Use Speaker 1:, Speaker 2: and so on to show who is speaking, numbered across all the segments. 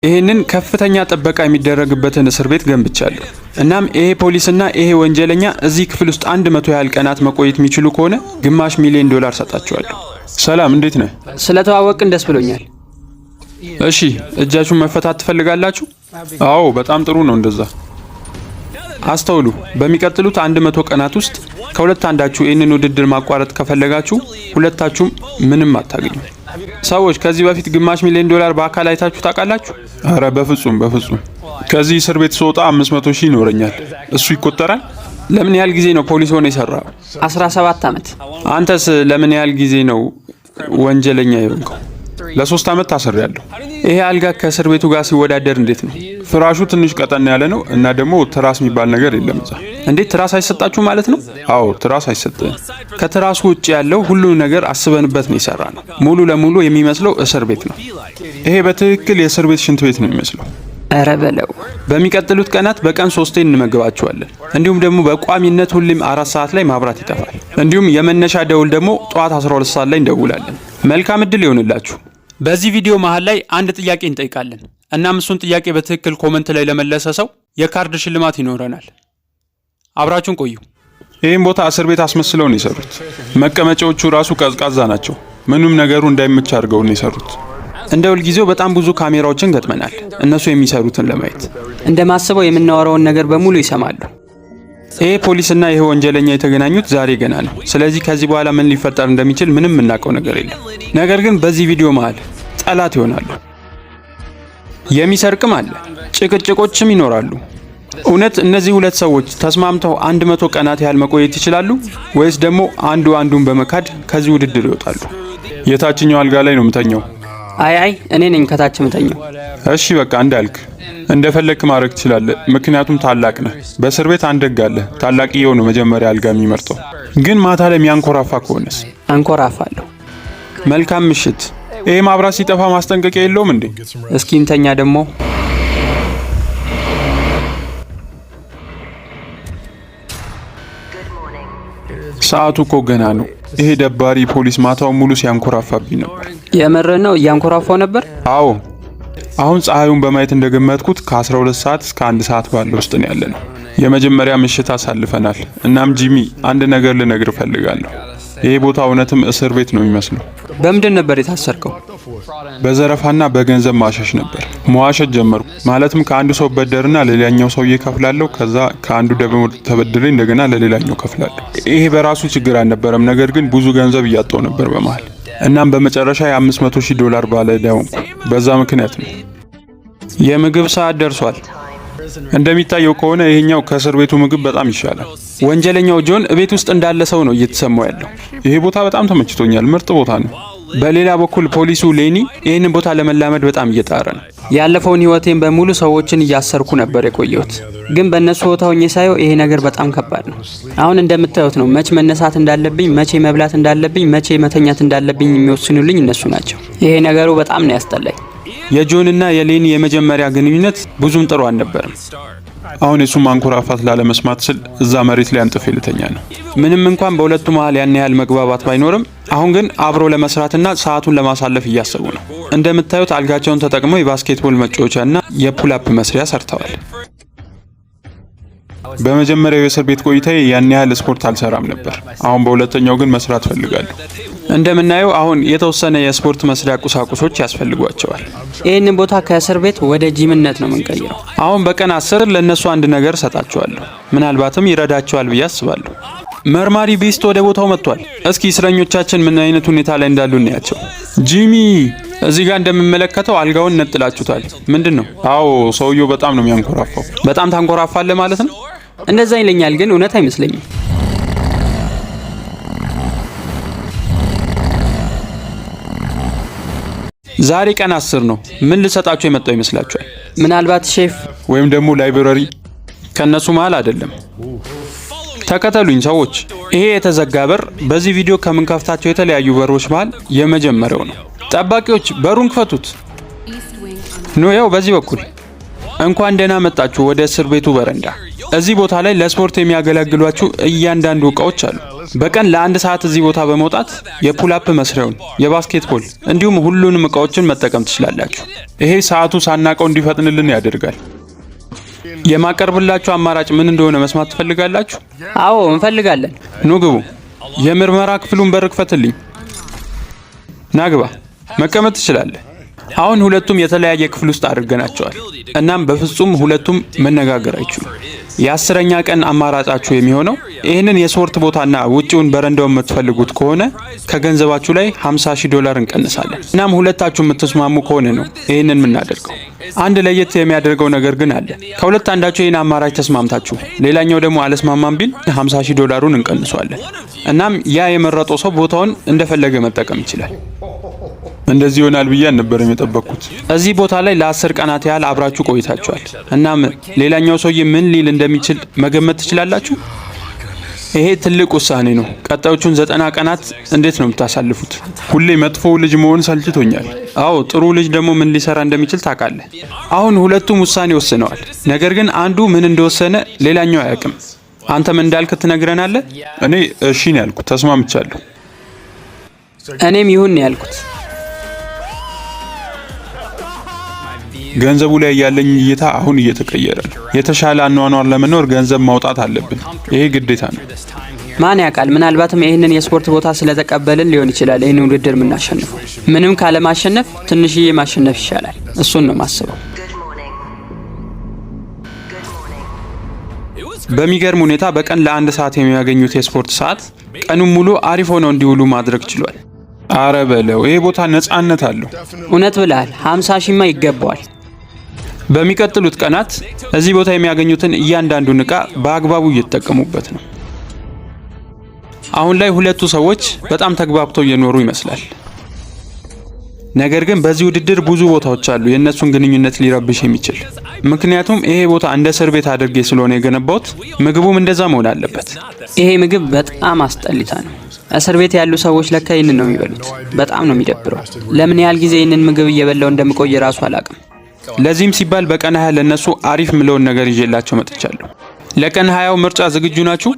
Speaker 1: ይሄንን ከፍተኛ ጥበቃ የሚደረግበትን እስር ቤት ገንብቻለሁ። እናም ይሄ ፖሊስና ይሄ ወንጀለኛ እዚህ ክፍል ውስጥ 100 ያህል ቀናት መቆየት የሚችሉ ከሆነ $500,000 ሰጣቸዋለሁ። ሰላም፣ እንዴት ነህ?
Speaker 2: ስለተዋወቅን ደስ ብሎኛል።
Speaker 1: እሺ፣ እጃችሁን መፈታት ትፈልጋላችሁ? አዎ፣ በጣም ጥሩ ነው እንደዛ። አስተውሉ፣ በሚቀጥሉት 100 ቀናት ውስጥ ከሁለት አንዳችሁ ይህንን ውድድር ማቋረጥ ከፈለጋችሁ ሁለታችሁም ምንም አታገኙ። ሰዎች ከዚህ በፊት $500,000 በአካል አይታችሁ ታውቃላችሁ? አረ በፍጹም በፍጹም። ከዚህ እስር ቤት ስወጣ 500,000 ይኖረኛል። እሱ ይቆጠራል? ለምን ያህል ጊዜ ነው ፖሊስ ሆነ የሰራው?
Speaker 2: 17 ዓመት።
Speaker 1: አንተስ ለምን ያህል ጊዜ ነው ወንጀለኛ የሆንከው? ለ3 ዓመት ታስሬያለሁ። ይሄ አልጋ ከእስር ቤቱ ጋር ሲወዳደር እንዴት ነው? ፍራሹ ትንሽ ቀጠን ያለ ነው እና ደግሞ ትራስ የሚባል ነገር የለም እዛ። እንዴት ትራስ አይሰጣችሁ ማለት ነው? አዎ ትራስ አይሰጥም። ከትራሱ ውጭ ያለው ሁሉ ነገር አስበንበት ነው የሰራነው። ሙሉ ለሙሉ የሚመስለው እስር ቤት ነው። ይሄ በትክክል የእስር ቤት ሽንት ቤት ነው የሚመስለው።
Speaker 2: ኧረ በለው።
Speaker 1: በሚቀጥሉት ቀናት በቀን 3 እንመግባችኋለን። እንዲሁም ደግሞ በቋሚነት ሁሌም 4 ሰዓት ላይ ማብራት ይጠፋል። እንዲሁም የመነሻ ደውል ደግሞ ጠዋት 12 ሰዓት ላይ እንደውላለን። መልካም እድል ይሆንላችሁ። በዚህ ቪዲዮ መሃል ላይ አንድ ጥያቄ እንጠይቃለን። እናም እሱን ጥያቄ በትክክል ኮመንት ላይ ለመለሰ ሰው የካርድ ሽልማት ይኖረናል። አብራችሁን ቆዩ። ይህም ቦታ እስር ቤት አስመስለው ነው የሰሩት። መቀመጫዎቹ ራሱ ቀዝቃዛ ናቸው። ምንም ነገሩ እንዳይመች አድርገው ነው የሰሩት። እንደ ሁልጊዜው በጣም ብዙ ካሜራዎችን ገጥመናል፣ እነሱ የሚሰሩትን ለማየት።
Speaker 2: እንደማስበው የምናወራውን ነገር በሙሉ ይሰማሉ።
Speaker 1: ይሄ ፖሊስና ይሄ ወንጀለኛ የተገናኙት ዛሬ ገና ነው። ስለዚህ ከዚህ በኋላ ምን ሊፈጠር እንደሚችል ምንም የምናውቀው ነገር የለም። ነገር ግን በዚህ ቪዲዮ መሃል ጠላት ይሆናሉ። የሚሰርቅም አለ፣ ጭቅጭቆችም ይኖራሉ። እውነት እነዚህ ሁለት ሰዎች ተስማምተው 100 ቀናት ያህል መቆየት ይችላሉ ወይስ ደግሞ አንዱ አንዱን በመካድ ከዚህ ውድድር ይወጣሉ? የታችኛው አልጋ ላይ ነው የምተኛው።
Speaker 2: አይ እኔ ነኝ ከታች የምተኛው።
Speaker 1: እሺ በቃ እንዳልክ እንደፈለክ ማድረግ ትችላለህ፣ ምክንያቱም ታላቅ ነህ። በእስር ቤት አንድ ህግ አለ፣ ታላቅየው ነው መጀመሪያ አልጋ የሚመርጠው። ግን ማታ ላይ የሚያንኮራፋ ከሆነስ?
Speaker 2: አንኮራፋለሁ።
Speaker 1: መልካም ምሽት። ይሄ ማብራት ሲጠፋ ማስጠንቀቂያ የለውም እንዴ?
Speaker 2: እስኪ እንተኛ ደግሞ።
Speaker 1: ሰዓቱ እኮ ገና ነው። ይሄ ደባሪ ፖሊስ ማታው ሙሉ ሲያንኮራፋብኝ ነበር።
Speaker 2: የምር ነው? እያንኮራፋው ነበር?
Speaker 1: አዎ። አሁን ፀሐዩን በማየት እንደገመትኩት ከ12 ሰዓት እስከ 1 ሰዓት ባለው ውስጥ ነው ያለነው። የመጀመሪያ ምሽት አሳልፈናል። እናም ጂሚ አንድ ነገር ልነግር ፈልጋለሁ። ይሄ ቦታ እውነትም እስር ቤት ነው የሚመስለው።
Speaker 2: በምንድን ነበር የታሰርከው?
Speaker 1: በዘረፋና በገንዘብ ማሸሽ ነበር። መዋሸት ጀመርኩ። ማለትም ከአንዱ ሰው በደርና ለሌላኛው ሰው እየከፍላለሁ፣ ከዛ ከአንዱ ደግሞ ተበድሬ እንደገና ለሌላኛው ከፍላለሁ። ይሄ በራሱ ችግር አልነበረም፣ ነገር ግን ብዙ ገንዘብ እያጣው ነበር በመሃል። እናም በመጨረሻ $500,000 ባለ ዕዳ ሆንኩ። በዛ ምክንያት ነው። የምግብ ሰዓት ደርሷል። እንደሚታየው ከሆነ ይሄኛው ከእስር ቤቱ ምግብ በጣም ይሻላል። ወንጀለኛው ጆን እቤት ውስጥ እንዳለ ሰው ነው እየተሰማው ያለው። ይሄ ቦታ በጣም ተመችቶኛል፣ ምርጥ ቦታ ነው። በሌላ በኩል ፖሊሱ ሌኒ ይህንን ቦታ ለመላመድ በጣም እየጣረ ነው። ያለፈውን ህይወቴን በሙሉ ሰዎችን እያሰርኩ ነበር የቆየሁት፣ ግን በእነሱ ቦታ ሆኜ ሳየው ይሄ ነገር በጣም ከባድ ነው። አሁን እንደምታዩት ነው። መቼ መነሳት እንዳለብኝ፣ መቼ መብላት እንዳለብኝ፣ መቼ መተኛት እንዳለብኝ የሚወስኑልኝ እነሱ ናቸው። ይሄ ነገሩ በጣም ነው ያስጠላኝ። የጆንና የሌኒ የመጀመሪያ ግንኙነት ብዙም ጥሩ አልነበረም። አሁን የሱ ማንኮራፋት ላለመስማት ስል እዛ መሬት ላይ አንጥፌ ልተኛ ነው። ምንም እንኳን በሁለቱ መሃል ያን ያህል መግባባት ባይኖርም አሁን ግን አብሮ ለመስራትና ሰዓቱን ለማሳለፍ እያሰቡ ነው። እንደምታዩት አልጋቸውን ተጠቅመው የባስኬትቦል መጫወቻና የፑል አፕ መስሪያ ሰርተዋል። በመጀመሪያው የእስር ቤት ቆይታዬ ያን ያህል ስፖርት አልሰራም ነበር። አሁን በሁለተኛው ግን መስራት ፈልጋለሁ። እንደምናየው አሁን የተወሰነ የስፖርት መስሪያ ቁሳቁሶች ያስፈልጓቸዋል። ይህንን ቦታ ከእስር ቤት ወደ ጂምነት ነው የምንቀይረው። አሁን በቀን 10 ለነሱ አንድ ነገር ሰጣቸዋለሁ። ምናልባትም ይረዳቸዋል ብዬ አስባለሁ። መርማሪ ቢስት ወደ ቦታው መጥቷል። እስኪ እስረኞቻችን ምን አይነት ሁኔታ ላይ እንዳሉ እናያቸው። ጂሚ፣ እዚህ ጋር እንደምመለከተው አልጋውን ነጥላችሁታል። ምንድን ነው? አዎ፣ ሰውየው በጣም ነው የሚያንኮራፋው። በጣም ታንኮራፋለህ ማለት ነው?
Speaker 2: እንደዛ ይለኛል፣ ግን እውነት አይመስለኝም።
Speaker 1: ዛሬ ቀን 10 ነው። ምን ልሰጣችሁ የመጣው ይመስላችኋል?
Speaker 2: ምናልባት ሼፍ
Speaker 1: ወይም ደግሞ ላይብረሪ። ከነሱ መሃል አይደለም። ተከተሉኝ ሰዎች። ይሄ የተዘጋ በር በዚህ ቪዲዮ ከምንከፍታቸው የተለያዩ በሮች መሃል የመጀመሪያው ነው። ጠባቂዎች በሩን ክፈቱት። ኖ፣ ያው በዚህ በኩል። እንኳን ደህና መጣችሁ ወደ እስር ቤቱ በረንዳ። እዚህ ቦታ ላይ ለስፖርት የሚያገለግሏችሁ እያንዳንዱ እቃዎች አሉ። በቀን ለአንድ ሰዓት እዚህ ቦታ በመውጣት የፑል-አፕ መስሪያውን፣ የባስኬትቦል እንዲሁም ሁሉንም እቃዎችን መጠቀም ትችላላችሁ። ይሄ ሰዓቱ ሳናቀው እንዲፈጥንልን ያደርጋል። የማቀርብላችሁ አማራጭ ምን እንደሆነ መስማት ትፈልጋላችሁ?
Speaker 2: አዎ እንፈልጋለን።
Speaker 1: ኑ ግቡ። የምርመራ ክፍሉን በር ክፈትልኝ። ናግባ። መቀመጥ ትችላለህ። አሁን ሁለቱም የተለያየ ክፍል ውስጥ አድርገናቸዋል። እናም በፍጹም ሁለቱም መነጋገር አይችሉም። የ10ኛ ቀን አማራጫችሁ የሚሆነው ይህንን የስፖርት ቦታና ውጪውን በረንዳውን የምትፈልጉት ከሆነ ከገንዘባችሁ ላይ $50,000 እንቀንሳለን። እናም ሁለታችሁ የምትስማሙ ከሆነ ነው ይህንን የምናደርገው። አንድ ለየት የሚያደርገው ነገር ግን አለ። ከሁለት አንዳችሁ ይህን አማራጭ ተስማምታችሁ ሌላኛው ደግሞ አለስማማም ቢል $50,000 እንቀንሷለን። እናም ያ የመረጠው ሰው ቦታውን እንደፈለገ መጠቀም ይችላል። እንደዚህ ይሆናል ብዬ አልነበረም የጠበቅኩት። እዚህ ቦታ ላይ ለ10 ቀናት ያህል አብራችሁ ቆይታችኋል። እናም ሌላኛው ሰውዬ ምን ሊል እንደሚችል መገመት ትችላላችሁ? ይሄ ትልቅ ውሳኔ ነው። ቀጣዮቹን 90 ቀናት እንዴት ነው የምታሳልፉት? ሁሌ መጥፎ ልጅ መሆን ሰልችቶኛል። አዎ ጥሩ ልጅ ደግሞ ምን ሊሰራ እንደሚችል ታውቃለህ። አሁን ሁለቱም ውሳኔ ወስነዋል። ነገር ግን አንዱ ምን እንደወሰነ ሌላኛው አያውቅም። አንተ ምን እንዳልክ ትነግረናለህ? እኔ እሺ ነው ያልኩት፣ ተስማምቻለሁ።
Speaker 2: እኔም ይሁን ነው ያልኩት።
Speaker 1: ገንዘቡ ላይ ያለኝ እይታ አሁን እየተቀየረ ነው። የተሻለ አኗኗር ለመኖር ገንዘብ ማውጣት አለብን። ይሄ ግዴታ ነው።
Speaker 2: ማን ያውቃል? ምናልባትም ይህንን የስፖርት ቦታ ስለተቀበልን ሊሆን ይችላል ይህን ውድድር የምናሸንፈው። ምንም ካለ ማሸነፍ ትንሽዬ ማሸነፍ ይሻላል። እሱን ነው ማስበው። በሚገርም ሁኔታ በቀን ለ1 ሰዓት የሚያገኙት የስፖርት ሰዓት ቀኑን ሙሉ አሪፍ ሆነው እንዲውሉ ማድረግ ችሏል። አረ በለው፣ ይሄ ቦታ ነጻነት አለው። እውነት ብለሃል። 50,000ማ ይገባዋል። በሚቀጥሉት ቀናት እዚህ ቦታ የሚያገኙትን እያንዳንዱን ዕቃ በአግባቡ እየተጠቀሙበት ነው። አሁን ላይ ሁለቱ ሰዎች በጣም ተግባብተው እየኖሩ ይመስላል። ነገር ግን በዚህ ውድድር ብዙ ቦታዎች አሉ የእነሱን ግንኙነት ሊረብሽ የሚችል። ምክንያቱም ይሄ ቦታ እንደ እስር ቤት አድርጌ ስለሆነ የገነባሁት፣ ምግቡም እንደዛ መሆን አለበት። ይሄ ምግብ በጣም አስጠሊታ ነው። እስር ቤት ያሉ ሰዎች ለካ ይህንን ነው የሚበሉት። በጣም ነው የሚደብረው። ለምን ያህል ጊዜ ይህንን ምግብ እየበላው እንደምቆይ ራሱ አላቅም። ለዚህም ሲባል በቀን 20 ለነሱ አሪፍ ምለውን ነገር ይዤላቸው መጥቻለሁ። ለቀን 20 ምርጫ ዝግጁ ናችሁ?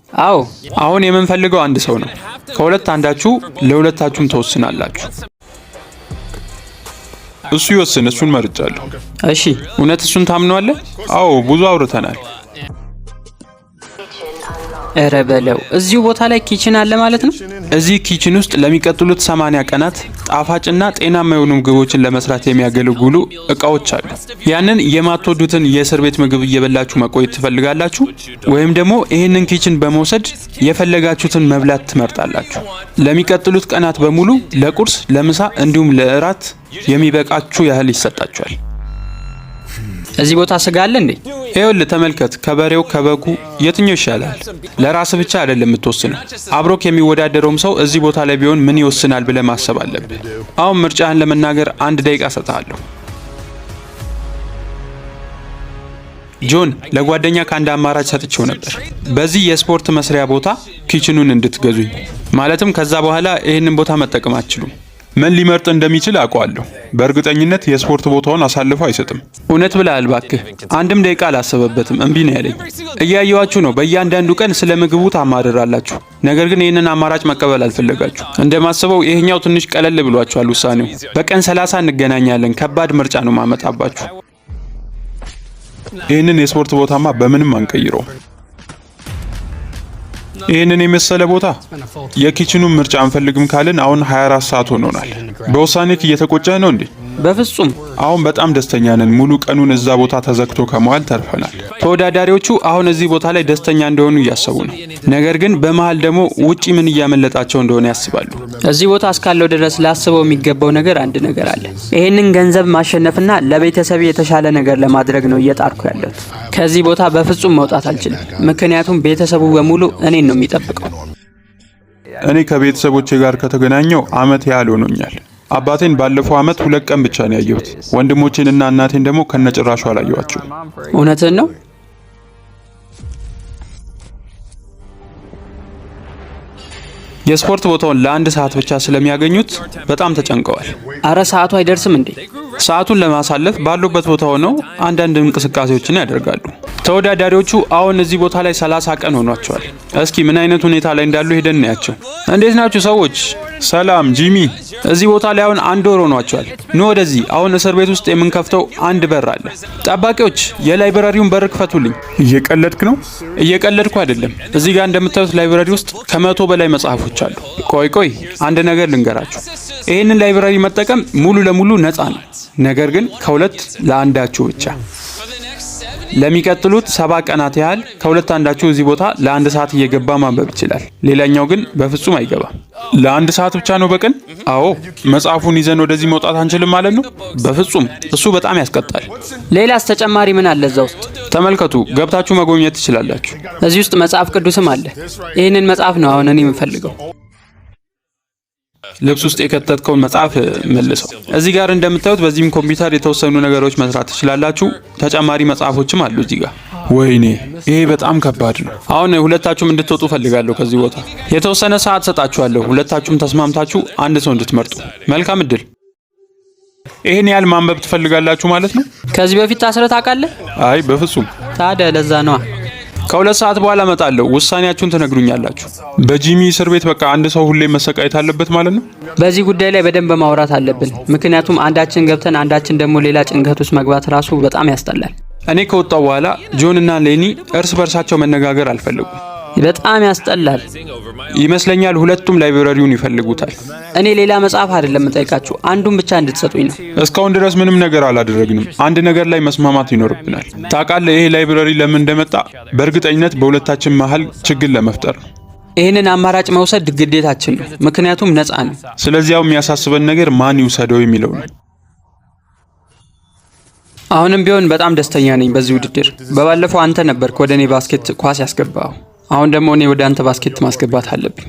Speaker 2: አዎ። አሁን የምንፈልገው አንድ ሰው ነው። ከሁለት አንዳችሁ ለሁለታችሁም ተወስናላችሁ። እሱ ይወስን። እሱን መርጫለሁ። እሺ። እውነት እሱን ታምነዋለህ? አዎ፣ ብዙ አውርተናል። እረ በለው፣ እዚሁ ቦታ ላይ ኪችን አለ ማለት ነው። እዚህ ኪችን ውስጥ ለሚቀጥሉት 80 ቀናት ጣፋጭና ጤናማ የሆኑ ምግቦችን ለመስራት የሚያገለግሉ እቃዎች አሉ። ያንን የማትወዱትን የእስር ቤት ምግብ እየበላችሁ መቆየት ትፈልጋላችሁ? ወይም ደግሞ ይህንን ኪችን በመውሰድ የፈለጋችሁትን መብላት ትመርጣላችሁ? ለሚቀጥሉት ቀናት በሙሉ ለቁርስ፣ ለምሳ እንዲሁም ለእራት የሚበቃችሁ ያህል ይሰጣችኋል። እዚህ ቦታ ስጋ አለ እንዴ? ይኸውልህ ተመልከት፣ ከበሬው ከበጉ የትኛው ይሻላል? ለራስ ብቻ አይደለም የምትወስነው። አብሮክ የሚወዳደረውም ሰው እዚህ ቦታ ላይ ቢሆን ምን ይወስናል ብለህ ማሰብ አለብህ። አሁን ምርጫህን ለመናገር 1 ደቂቃ ሰጥሃለሁ። ጆን፣ ለጓደኛ ከአንድ አማራጭ ሰጥቼው ነበር። በዚህ የስፖርት መስሪያ ቦታ ኪችኑን እንድትገዙኝ። ማለትም ከዛ በኋላ ይህንን ቦታ መጠቀም አትችሉም። ምን ሊመርጥ እንደሚችል አውቀዋለሁ። በእርግጠኝነት የስፖርት ቦታውን አሳልፎ አይሰጥም። እውነት ብለሃል እባክህ። 1 ደቂቃ አላሰበበትም፣ እምቢ ነው ያለኝ። እያየዋችሁ ነው። በእያንዳንዱ ቀን ስለ ምግቡ ታማርራላችሁ። ነገር ግን ይህንን አማራጭ መቀበል አልፈለጋችሁ። እንደማስበው ይሄኛው ትንሽ ቀለል ብሏችኋል ውሳኔው። በቀን 30 እንገናኛለን። ከባድ ምርጫ ነው ማመጣባችሁ። ይህንን የስፖርት ቦታማ በምንም አንቀይረው። ይህንን የመሰለ ቦታ የኪችኑን ምርጫ አንፈልግም ካልን አሁን 24 ሰዓት ሆኖናል። በውሳኔክ እየተቆጨህ ነው እንዴ? በፍጹም። አሁን በጣም ደስተኛ ነን። ሙሉ ቀኑን እዛ ቦታ ተዘግቶ ከመዋል ተርፈናል። ተወዳዳሪዎቹ አሁን እዚህ ቦታ ላይ ደስተኛ እንደሆኑ እያሰቡ ነው። ነገር ግን በመሃል ደግሞ ውጪ ምን እያመለጣቸው እንደሆነ ያስባሉ። እዚህ ቦታ እስካለው ድረስ ላስበው የሚገባው ነገር አንድ ነገር አለ። ይህንን ገንዘብ ማሸነፍና ለቤተሰብ የተሻለ ነገር ለማድረግ ነው እየጣርኩ ያለሁት። ከዚህ ቦታ በፍጹም መውጣት አልችልም። ምክንያቱም ቤተሰቡ በሙሉ እኔን ነው የሚጠብቀው። እኔ ከቤተሰቦቼ ጋር ከተገናኘው ዓመት ያህል ሆኖኛል። አባቴን ባለፈው ዓመት 2 ቀን ብቻ ነው ያየሁት። ወንድሞቼንና እናቴን ደግሞ ከነጭራሹ አላየኋቸው። እውነትን ነው? የስፖርት ቦታውን ለ1 ሰዓት ብቻ ስለሚያገኙት በጣም ተጨንቀዋል። አረ ሰዓቱ አይደርስም እንዴ? ሰዓቱን ለማሳለፍ ባሉበት ቦታ ሆነው አንዳንድ እንቅስቃሴዎችን ያደርጋሉ። ተወዳዳሪዎቹ አሁን እዚህ ቦታ ላይ 30 ቀን ሆኗቸዋል። እስኪ ምን አይነት ሁኔታ ላይ እንዳሉ ሄደን እናያቸው። እንዴት ናችሁ ሰዎች?
Speaker 1: ሰላም ጂሚ።
Speaker 2: እዚህ ቦታ ላይ አሁን 1 ወር ሆኗቸዋል። ኑ ወደዚህ። አሁን እስር ቤት ውስጥ የምንከፍተው አንድ በር አለ። ጠባቂዎች የላይብረሪውን በር ክፈቱልኝ።
Speaker 1: እየቀለድክ ነው?
Speaker 2: እየቀለድኩ አይደለም። እዚህ ጋር እንደምታዩት ላይብረሪ ውስጥ ከ100 በላይ መጽሐፎች አሉ። ቆይ አንድ ነገር ልንገራችሁ። ይህንን ላይብረሪ መጠቀም ሙሉ ለሙሉ ነፃ ነው። ነገር ግን ከሁለት ለአንዳችሁ ብቻ ለሚቀጥሉት 7 ቀናት ያህል ከሁለት አንዳችሁ እዚህ ቦታ ለ1 ሰዓት እየገባ ማንበብ ይችላል። ሌላኛው ግን በፍጹም አይገባም።
Speaker 1: ለ1 ሰዓት ብቻ ነው በቀን?
Speaker 2: አዎ።
Speaker 1: መጽሐፉን ይዘን ወደዚህ መውጣት አንችልም ማለት ነው?
Speaker 2: በፍጹም። እሱ በጣም ያስቀጣል። ሌላስ ተጨማሪ ምን አለ እዛ ውስጥ? ተመልከቱ፣ ገብታችሁ መጎብኘት ትችላላችሁ። እዚህ ውስጥ መጽሐፍ ቅዱስም አለ። ይህንን መጽሐፍ ነው አሁን እኔ የምፈልገው። ልብስ ውስጥ የከተትከውን መጽሐፍ መልሰው። እዚህ ጋር እንደምታዩት በዚህም ኮምፒውተር የተወሰኑ ነገሮች መስራት ትችላላችሁ። ተጨማሪ መጽሐፎችም አሉ እዚህ ጋር።
Speaker 1: ወይኔ ይሄ በጣም ከባድ ነው።
Speaker 2: አሁን ሁለታችሁም እንድትወጡ ፈልጋለሁ ከዚህ ቦታ። የተወሰነ ሰዓት ሰጣችኋለሁ። ሁለታችሁም ተስማምታችሁ አንድ ሰው እንድትመርጡ። መልካም እድል።
Speaker 1: ይሄን ያህል ማንበብ ትፈልጋላችሁ ማለት ነው?
Speaker 2: ከዚህ በፊት ታስረህ ታውቃለህ?
Speaker 1: አይ በፍጹም።
Speaker 2: ታዲያ ለዛ ነዋ። ከ2 ሰዓት በኋላ እመጣለሁ። ውሳኔያችሁን ትነግሩኛላችሁ።
Speaker 1: በጂሚ እስር ቤት በቃ አንድ ሰው ሁሌ መሰቃየት አለበት ማለት ነው?
Speaker 2: በዚህ ጉዳይ ላይ በደንብ ማውራት አለብን። ምክንያቱም አንዳችን ገብተን አንዳችን ደግሞ ሌላ ጭንቀት ውስጥ መግባት ራሱ በጣም ያስጠላል። እኔ ከወጣው በኋላ ጆን እና ሌኒ እርስ በርሳቸው መነጋገር አልፈለጉም። በጣም ያስጠላል ይመስለኛል። ሁለቱም ላይብረሪውን ይፈልጉታል። እኔ ሌላ መጽሐፍ አይደለም የምጠይቃችሁ፣ አንዱን ብቻ እንድትሰጡኝ ነው።
Speaker 1: እስካሁን ድረስ ምንም ነገር አላደረግንም። አንድ ነገር ላይ መስማማት ይኖርብናል። ታውቃለህ፣ ይሄ ላይብረሪ ለምን እንደመጣ በእርግጠኝነት በሁለታችን መሀል ችግር ለመፍጠር ነው።
Speaker 2: ይህንን አማራጭ መውሰድ ግዴታችን ነው፣ ምክንያቱም ነፃ ነው።
Speaker 1: ስለዚያው የሚያሳስበን ነገር ማን ይውሰደው የሚለው ነው።
Speaker 2: አሁንም ቢሆን በጣም ደስተኛ ነኝ በዚህ ውድድር። በባለፈው አንተ ነበርክ ወደ እኔ ባስኬት ኳስ ያስገባው። አሁን ደግሞ እኔ ወደ አንተ ባስኬት ማስገባት አለብኝ።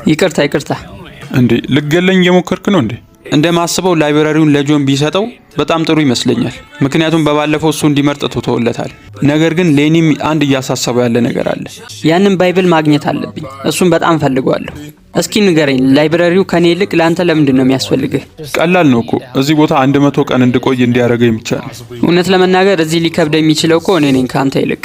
Speaker 2: ይቅርታ።
Speaker 1: እንዴ ልገለኝ እየሞከርክ ነው እንዴ?
Speaker 2: እንደማስበው ላይብረሪውን ለጆን ቢሰጠው በጣም ጥሩ ይመስለኛል። ምክንያቱም በባለፈው እሱ እንዲመርጥ ተወለታል። ነገር ግን ሌኒም አንድ እያሳሰበው ያለ ነገር አለ። ያንን ባይብል ማግኘት አለብኝ። እሱን በጣም ፈልገዋለሁ። እስኪ ንገረኝ፣ ላይብረሪው ከኔ ይልቅ ለአንተ ለምንድን ነው የሚያስፈልግህ?
Speaker 1: ቀላል ነው እኮ። እዚህ ቦታ 100 ቀን እንድቆይ እንዲያደርገኝ ብቻ ነው።
Speaker 2: እውነት ለመናገር እዚህ ሊከብደ የሚችለው እኮ እኔ ነኝ ከአንተ ይልቅ።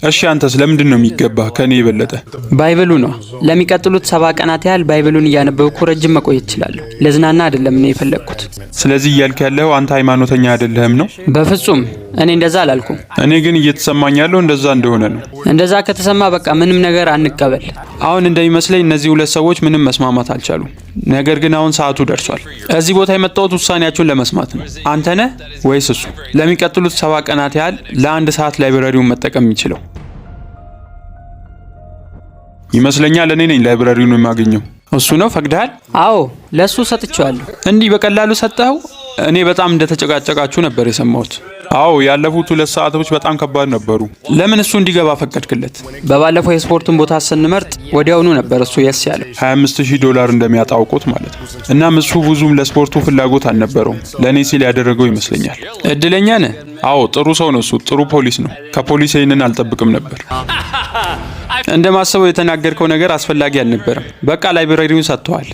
Speaker 1: እሺ አንተስ ለምንድን ነው የሚገባህ ከኔ የበለጠ?
Speaker 2: ባይብሉ ነው። ለሚቀጥሉት 7 ቀናት ያህል ባይብሉን እያነበብኩ ረጅም መቆየት እችላለሁ። ለዝናና አይደለም እኔ የፈለግኩት።
Speaker 1: ስለዚህ እያልክ ያለው አንተ ሃይማኖተኛ አይደለህም ነው?
Speaker 2: በፍጹም እኔ እንደዛ አላልኩም።
Speaker 1: እኔ ግን እየተሰማኝ ያለው እንደዛ እንደሆነ ነው።
Speaker 2: እንደዛ ከተሰማ በቃ ምንም ነገር አንቀበል። አሁን እንደሚመስለኝ እነዚህ ሁለት ሰዎች ምንም መስማማት አልቻሉም። ነገር ግን አሁን ሰዓቱ ደርሷል። እዚህ ቦታ የመጣሁት ውሳኔያችሁን ለመስማት ነው። አንተ ነህ ወይስ እሱ ለሚቀጥሉት 7 ቀናት ያህል ለ1 ሰዓት ላይብረሪውን መጠቀም የሚችለው?
Speaker 1: ይመስለኛል እኔ ነኝ ላይብረሪውን የማገኘው።
Speaker 2: እሱ ነው ፈቅደሃል? አዎ ለሱ ሰጥቻለሁ። እንዲህ በቀላሉ ሰጠኸው? እኔ በጣም እንደተጨቃጨቃችሁ ነበር የሰማሁት።
Speaker 1: አዎ ያለፉት 2 ሰዓቶች በጣም ከባድ ነበሩ።
Speaker 2: ለምን እሱ እንዲገባ ፈቀድክለት? በባለፈው የስፖርቱን ቦታ ስንመርጥ ወዲያውኑ ነበር እሱ የስ ያለው።
Speaker 1: $25,000 እንደሚያጣውቁት ማለት ነው። እናም እሱ ብዙም ለስፖርቱ ፍላጎት አልነበረውም። ለእኔ ሲል ያደረገው ይመስለኛል።
Speaker 2: እድለኛ ነህ።
Speaker 1: አዎ ጥሩ ሰው ነው እሱ። ጥሩ ፖሊስ ነው። ከፖሊስ ይህንን አልጠብቅም ነበር።
Speaker 2: እንደማሰበው የተናገርከው ነገር አስፈላጊ አልነበረም። በቃ ላይብረሪውን ሰጥተዋል።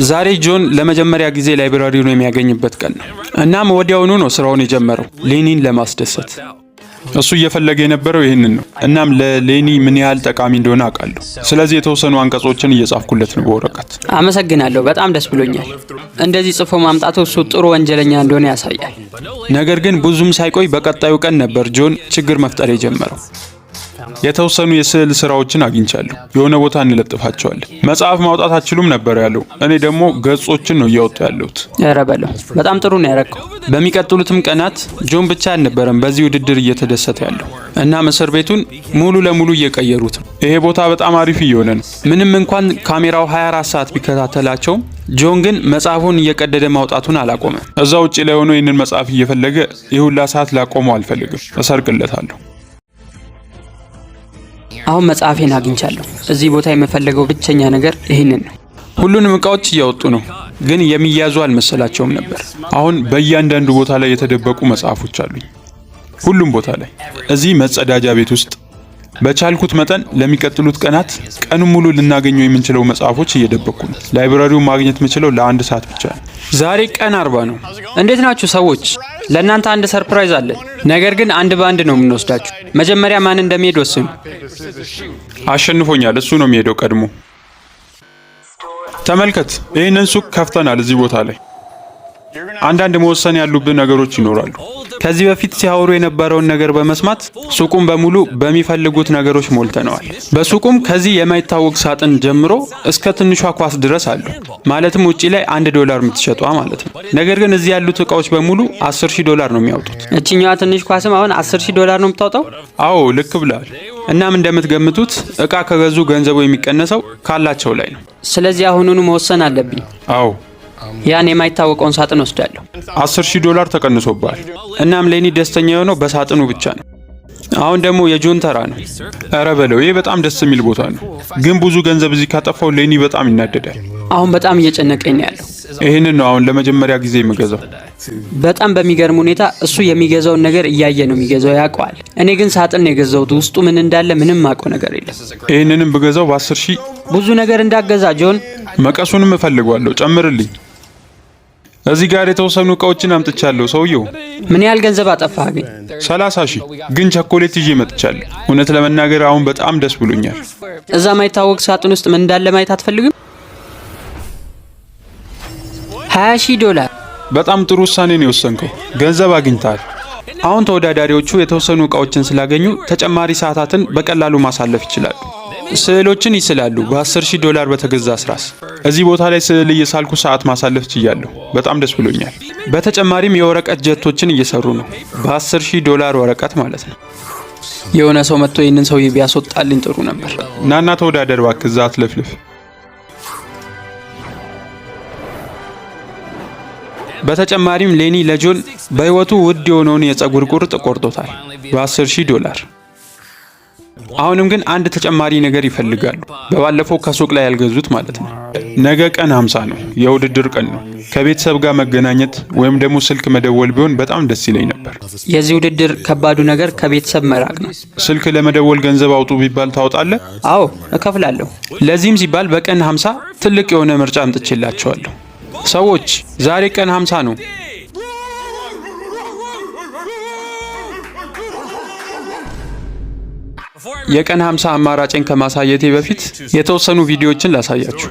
Speaker 2: ዛሬ ጆን ለመጀመሪያ ጊዜ ላይብረሪውን የሚያገኝበት ቀን ነው። እናም ወዲያውኑ ነው ስራውን የጀመረው ሌኒን ለማስደሰት።
Speaker 1: እሱ እየፈለገ የነበረው ይህንን ነው። እናም ለሌኒ ምን ያህል ጠቃሚ እንደሆነ አውቃለሁ። ስለዚህ የተወሰኑ አንቀጾችን እየጻፍኩለት ነው በወረቀት።
Speaker 2: አመሰግናለሁ። በጣም ደስ ብሎኛል። እንደዚህ ጽፎ ማምጣቱ እሱ ጥሩ ወንጀለኛ እንደሆነ ያሳያል። ነገር ግን ብዙም ሳይቆይ በቀጣዩ ቀን ነበር ጆን ችግር መፍጠር የጀመረው።
Speaker 1: የተወሰኑ የስዕል ስራዎችን አግኝቻለሁ። የሆነ ቦታ እንለጥፋቸዋለን። መጽሐፍ ማውጣት አትችሉም ነበር ያለው። እኔ ደግሞ ገጾችን ነው እያወጡ ያለሁት።
Speaker 2: ኧረ በለው፣ በጣም ጥሩ ነው ያደረገው። በሚቀጥሉትም ቀናት ጆን ብቻ አልነበረም በዚህ ውድድር እየተደሰተ ያለው እና እስር ቤቱን ሙሉ ለሙሉ እየቀየሩት ነው። ይሄ ቦታ በጣም አሪፍ እየሆነ ነው። ምንም እንኳን ካሜራው 24 ሰዓት ቢከታተላቸውም ጆን ግን መጽሐፉን እየቀደደ ማውጣቱን አላቆመም። እዛ ውጪ ላይ ሆኖ ይህንን መጽሐፍ እየፈለገ የሁላ ሰዓት ላቆመው አልፈልግም። እሰርቅለታለሁ። አሁን መጽሐፌን አግኝቻለሁ። እዚህ ቦታ የምፈልገው ብቸኛ ነገር ይህንን ነው። ሁሉንም እቃዎች እያወጡ ነው፣ ግን የሚያዙ አልመሰላቸውም ነበር። አሁን በእያንዳንዱ ቦታ ላይ የተደበቁ መጽሐፎች አሉኝ። ሁሉም ቦታ ላይ። እዚህ መጸዳጃ ቤት ውስጥ፣ በቻልኩት መጠን ለሚቀጥሉት ቀናት ቀኑን ሙሉ ልናገኘው የምንችለው መጽሐፎች እየደበኩ ነው። ላይብራሪውን ማግኘት የምችለው ለ1 ሰዓት ብቻ ነው።
Speaker 3: ዛሬ ቀን 40 ነው። እንዴት ናችሁ ሰዎች? ለእናንተ አንድ ሰርፕራይዝ አለን። ነገር ግን አንድ በአንድ ነው የምንወስዳችሁ። መጀመሪያ ማን እንደሚሄድ ወስኑ።
Speaker 2: አሸንፎኛል። እሱ ነው የሚሄደው ቀድሞ። ተመልከት፣ ይህንን ሱቅ ከፍተናል። እዚህ ቦታ ላይ አንዳንድ መወሰን ያሉብን ነገሮች ይኖራሉ።
Speaker 3: ከዚህ በፊት ሲያወሩ የነበረውን ነገር በመስማት ሱቁን በሙሉ በሚፈልጉት ነገሮች ሞልተነዋል። በሱቁም ከዚህ የማይታወቅ ሳጥን ጀምሮ እስከ ትንሿ ኳስ ድረስ አሉ። ማለትም ውጪ ላይ $1 የምትሸጧ ማለት ነው። ነገር ግን እዚህ ያሉት እቃዎች በሙሉ $10,000 ነው የሚያወጡት።
Speaker 4: እቺኛዋ ትንሽ ኳስም አሁን $10,000 ነው የምታወጣው?
Speaker 2: አዎ ልክ ብለሃል።
Speaker 3: እናም እንደምትገምቱት እቃ ከገዙ ገንዘቡ የሚቀነሰው ካላቸው ላይ ነው።
Speaker 4: ስለዚህ አሁኑኑ መወሰን አለብኝ።
Speaker 2: አዎ
Speaker 4: ያን የማይታወቀውን ሳጥን ወስዳለሁ።
Speaker 2: $10,000 ተቀንሶባል።
Speaker 3: እናም ሌኒ ደስተኛ የሆነው በሳጥኑ ብቻ ነው። አሁን ደግሞ የጆን ተራ ነው።
Speaker 2: ኧረ በለው፣ ይሄ በጣም ደስ የሚል ቦታ ነው። ግን ብዙ ገንዘብ እዚህ ካጠፋው ሌኒ በጣም ይናደዳል።
Speaker 4: አሁን በጣም እየጨነቀኝ ነው ያለው።
Speaker 2: ይህንን ነው አሁን ለመጀመሪያ ጊዜ የምገዛው።
Speaker 4: በጣም በሚገርም ሁኔታ እሱ የሚገዛውን ነገር እያየ ነው የሚገዛው፣ ያውቀዋል። እኔ ግን ሳጥን ነው የገዛሁት። ውስጡ ምን እንዳለ ምንም አውቀው ነገር የለም።
Speaker 2: ይህንንም ብገዛው በ10,000
Speaker 4: ብዙ ነገር እንዳገዛ ጆን።
Speaker 2: መቀሱንም እፈልገዋለሁ፣ ጨምርልኝ። እዚህ ጋር የተወሰኑ እቃዎችን አምጥቻለሁ። ሰውየው
Speaker 4: ምን ያህል ገንዘብ አጠፋህ ግን?
Speaker 2: 30,000 ግን ቸኮሌት ይዤ መጥቻለሁ። እውነት ለመናገር አሁን በጣም ደስ ብሎኛል።
Speaker 4: እዛ ማይታወቅ ሳጥን ውስጥ ምን እንዳለ ማየት አትፈልግም? $20,000።
Speaker 2: በጣም ጥሩ ውሳኔ ነው የወሰንከው። ገንዘብ አግኝተሃል።
Speaker 3: አሁን ተወዳዳሪዎቹ የተወሰኑ እቃዎችን ስላገኙ ተጨማሪ ሰዓታትን በቀላሉ ማሳለፍ ይችላሉ። ስዕሎችን ይስላሉ። $10,000 በተገዛ ስራስ።
Speaker 2: እዚህ ቦታ ላይ ስዕል እየሳልኩ ሰዓት ማሳለፍ ችያለሁ። በጣም ደስ ብሎኛል።
Speaker 3: በተጨማሪም የወረቀት ጀቶችን እየሰሩ ነው። $10,000 ወረቀት ማለት ነው። የሆነ ሰው መጥቶ ይህንን ሰውዬ ቢያስወጣልኝ ጥሩ ነበር።
Speaker 2: ናና ተወዳደር እባክህ፣ እዛ አትለፍልፍ።
Speaker 3: በተጨማሪም ሌኒ ለጆን በህይወቱ ውድ የሆነውን የፀጉር ቁርጥ ቆርጦታል በ10,000። አሁንም ግን አንድ ተጨማሪ ነገር ይፈልጋሉ። በባለፈው ከሱቅ ላይ ያልገዙት ማለት ነው።
Speaker 2: ነገ ቀን 50 ነው፣ የውድድር ቀን ነው። ከቤተሰብ ጋር መገናኘት ወይም ደግሞ ስልክ መደወል ቢሆን በጣም ደስ ይለኝ ነበር።
Speaker 4: የዚህ ውድድር ከባዱ ነገር ከቤተሰብ መራቅ ነው።
Speaker 2: ስልክ ለመደወል ገንዘብ አውጡ ቢባል ታወጣለህ?
Speaker 4: አዎ እከፍላለሁ።
Speaker 3: ለዚህም ሲባል በቀን 50 ትልቅ የሆነ ምርጫ አምጥቼላቸዋለሁ። ሰዎች ዛሬ ቀን 50 ነው። የቀን 50 አማራጭን ከማሳየቴ በፊት የተወሰኑ ቪዲዮዎችን ላሳያችሁ።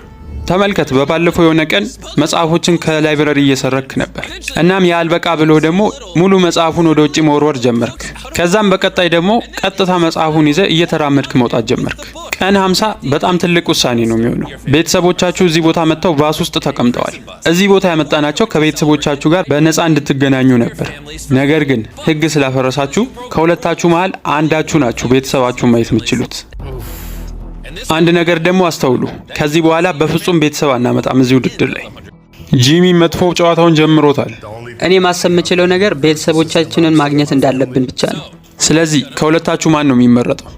Speaker 3: ተመልከት። በባለፈው የሆነ ቀን መጽሐፎችን ከላይብረሪ እየሰረክ ነበር። እናም ያልበቃ ብሎ ደግሞ ሙሉ መጽሐፉን ወደ ውጪ መወርወር ጀመርክ። ከዛም በቀጣይ ደግሞ ቀጥታ መጽሐፉን ይዘ እየተራመድክ መውጣት ጀመርክ። ቀን 50 በጣም ትልቅ ውሳኔ ነው የሚሆነው። ቤተሰቦቻችሁ እዚህ ቦታ መጥተው ባስ ውስጥ ተቀምጠዋል። እዚህ ቦታ ያመጣናቸው ከቤተሰቦቻችሁ ጋር በነፃ እንድትገናኙ ነበር። ነገር ግን ሕግ ስላፈረሳችሁ ከሁለታችሁ መሃል አንዳችሁ ናችሁ ቤተሰባችሁን ማየት የምትችሉት። አንድ ነገር ደግሞ አስተውሉ። ከዚህ በኋላ በፍጹም ቤተሰብ አናመጣም እዚህ ውድድር ላይ።
Speaker 2: ጂሚ መጥፎ ጨዋታውን ጀምሮታል።
Speaker 4: እኔ ማሰብ የምችለው ነገር ቤተሰቦቻችንን ማግኘት እንዳለብን ብቻ ነው።
Speaker 3: ስለዚህ ከሁለታችሁ ማን ነው የሚመረጠው?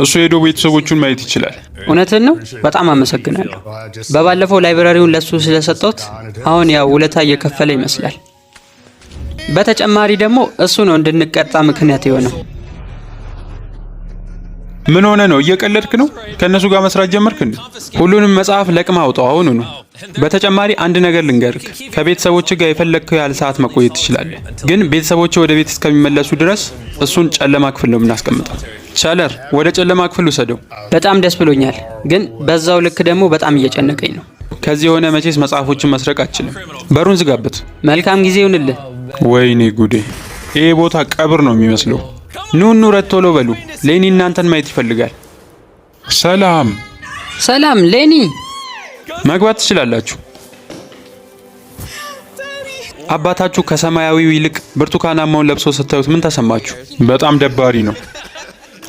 Speaker 2: እሱ ሄዶ ቤተሰቦቹን ማየት ይችላል።
Speaker 4: እውነትን ነው። በጣም አመሰግናለሁ። በባለፈው ላይብራሪውን ለሱ ስለሰጠሁት አሁን ያው ውለታ እየከፈለ ይመስላል። በተጨማሪ ደግሞ እሱ ነው እንድንቀጣ ምክንያት የሆነው።
Speaker 2: ምን ሆነ ነው? እየቀለድክ ነው? ከነሱ ጋር መስራት ጀመርክ እንዴ?
Speaker 3: ሁሉንም መጽሐፍ ለቅማ አውጣው አሁን ነው። በተጨማሪ አንድ ነገር ልንገርክ። ከቤተሰቦች ጋር የፈለግከው ያህል ሰዓት መቆየት ትችላለህ። ግን ቤተሰቦች ወደ ቤት እስከሚመለሱ ድረስ እሱን ጨለማ ክፍል ነው የምናስቀምጠው። ቻለር ወደ ጨለማ ክፍል ውሰደው።
Speaker 4: በጣም ደስ ብሎኛል፣ ግን በዛው ልክ ደግሞ በጣም እየጨነቀኝ ነው።
Speaker 3: ከዚህ የሆነ መቼስ መጽሐፎችን መስረቅ አችልም። በሩን ዝጋበት።
Speaker 4: መልካም ጊዜ ይሁንልህ።
Speaker 2: ወይኔ ጉዴ! ይሄ ቦታ ቀብር ነው የሚመስለው።
Speaker 3: ኑ ረት ቶሎ በሉ። ሌኒ እናንተን ማየት ይፈልጋል።
Speaker 2: ሰላም
Speaker 4: ሰላም ሌኒ፣
Speaker 3: መግባት ትችላላችሁ። አባታችሁ ከሰማያዊው ይልቅ ብርቱካናማውን ለብሶ ስታዩት ምን ተሰማችሁ?
Speaker 2: በጣም ደባሪ ነው።